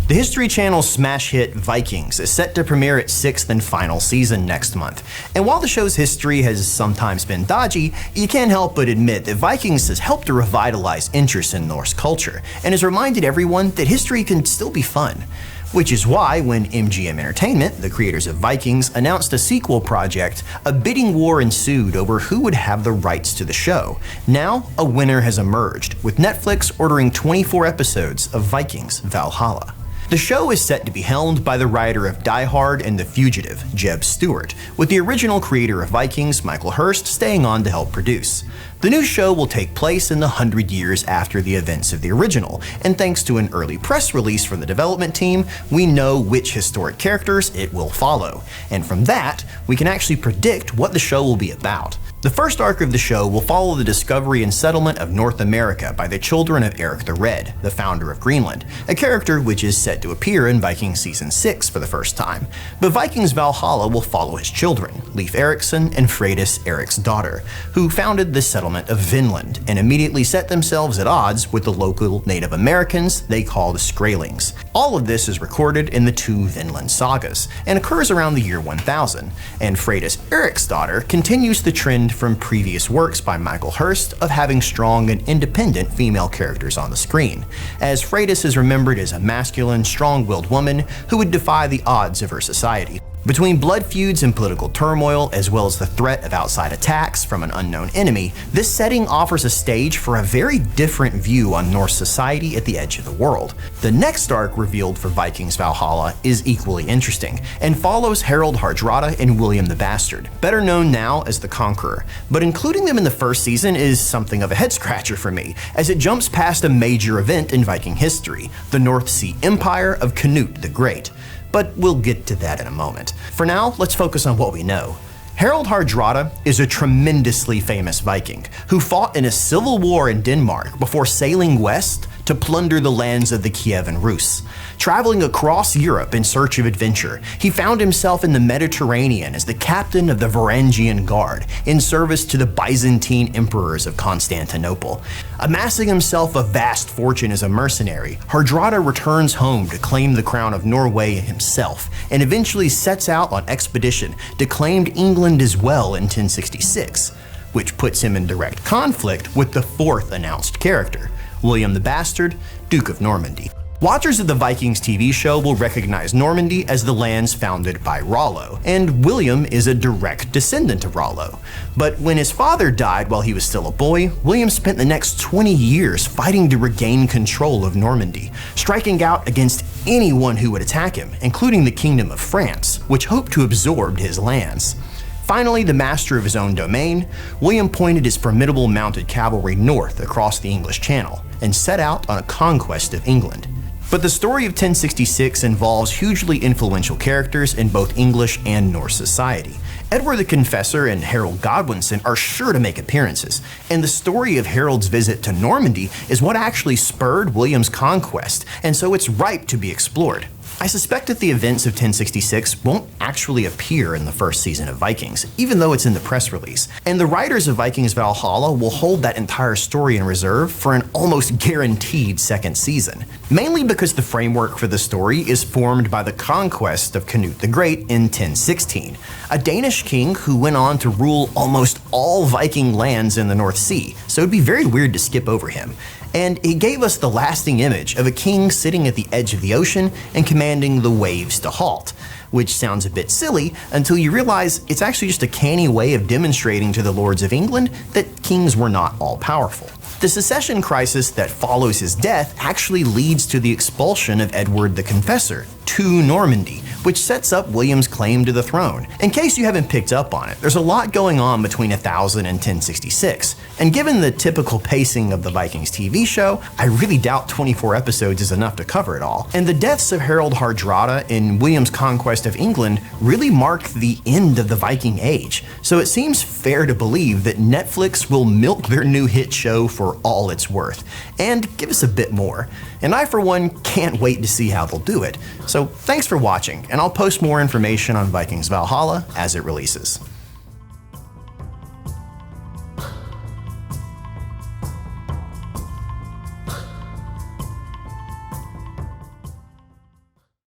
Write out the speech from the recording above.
The History Channel's smash hit Vikings is set to premiere its 6th and final season next month, and while the show's history has sometimes been dodgy, you can't help but admit that Vikings has helped to revitalize interest in Norse culture, and has reminded everyone that history can still be fun. Which is why, when MGM Entertainment, the creators of Vikings, announced a sequel project, a bidding war ensued over who would have the rights to the show. Now, a winner has emerged, with Netflix ordering 24 episodes of Vikings VALHALLA. The show is set to be helmed by the writer of Die Hard and The Fugitive, Jeb Stewart, with the original creator of Vikings, Michael Hurst, staying on to help produce. The new show will take place in the 100 years after the events of the original, and thanks to an early press release from the development team, we know which historic characters it will follow. And from that, we can actually predict what the show will be about. The first arc of the show will follow the discovery and settlement of North America by the children of Eric the Red, the founder of Greenland, a character which is set to appear in Vikings Season 6 for the first time. But Vikings VALHALLA will follow his children, Leif Erikson and Freydis, Eric's daughter, who founded the settlement of Vinland and immediately set themselves at odds with the local Native Americans they call the Skraelings. All of this is recorded in the two Vinland sagas and occurs around the year 1000, and Freydis, Eric's daughter, continues the trend from previous works by Michael Hurst of having strong and independent female characters on the screen, as Freydis is remembered as a masculine, strong-willed woman who would defy the odds of her society. Between blood feuds and political turmoil, as well as the threat of outside attacks from an unknown enemy, this setting offers a stage for a very different view on Norse society at the edge of the world. The next arc revealed for Vikings VALHALLA is equally interesting, and follows Harold Hardrada and William the Bastard, better known now as the Conqueror. But including them in the first season is something of a head-scratcher for me, as it jumps past a major event in Viking history, the North Sea Empire of Canute the Great. But we'll get to that in a moment. For now, let's focus on what we know. Harold Hardrada is a tremendously famous Viking who fought in a civil war in Denmark before sailing west to plunder the lands of the Kievan Rus. Traveling across Europe in search of adventure, he found himself in the Mediterranean as the captain of the Varangian Guard in service to the Byzantine emperors of Constantinople. Amassing himself a vast fortune as a mercenary, Hardrada returns home to claim the crown of Norway himself, and eventually sets out on expedition to claim England as well in 1066, which puts him in direct conflict with the fourth announced character, William the Bastard, Duke of Normandy. Watchers of the Vikings TV show will recognize Normandy as the lands founded by Rollo, and William is a direct descendant of Rollo. But when his father died while he was still a boy, William spent the next 20 years fighting to regain control of Normandy, striking out against anyone who would attack him, including the Kingdom of France, which hoped to absorb his lands. Finally, the master of his own domain, William pointed his formidable mounted cavalry north across the English Channel and set out on a conquest of England. But the story of 1066 involves hugely influential characters in both English and Norse society. Edward the Confessor and Harold Godwinson are sure to make appearances, and the story of Harold's visit to Normandy is what actually spurred William's conquest, and so it's ripe to be explored. I suspect that the events of 1066 won't actually appear in the first season of Vikings, even though it's in the press release, and the writers of Vikings VALHALLA will hold that entire story in reserve for an almost guaranteed second season, mainly because the framework for the story is formed by the conquest of Canute the Great in 1016, a Danish king who went on to rule almost all Viking lands in the North Sea, so it'd be very weird to skip over him. And it gave us the lasting image of a king sitting at the edge of the ocean and commanding the waves to halt, which sounds a bit silly until you realize it's actually just a canny way of demonstrating to the lords of England that kings were not all powerful. The succession crisis that follows his death actually leads to the expulsion of Edward the Confessor to Normandy, which sets up William's claim to the throne. In case you haven't picked up on it, there's a lot going on between 1000 and 1066, and given the typical pacing of the Vikings TV show, I really doubt 24 episodes is enough to cover it all. And the deaths of Harold Hardrada and William's conquest of England really mark the end of the Viking Age, so it seems fair to believe that Netflix will milk their new hit show for all it's worth, and give us a bit more. And I, for one, can't wait to see how they'll do it. So thanks for watching, and I'll post more information on Vikings VALHALLA as it releases.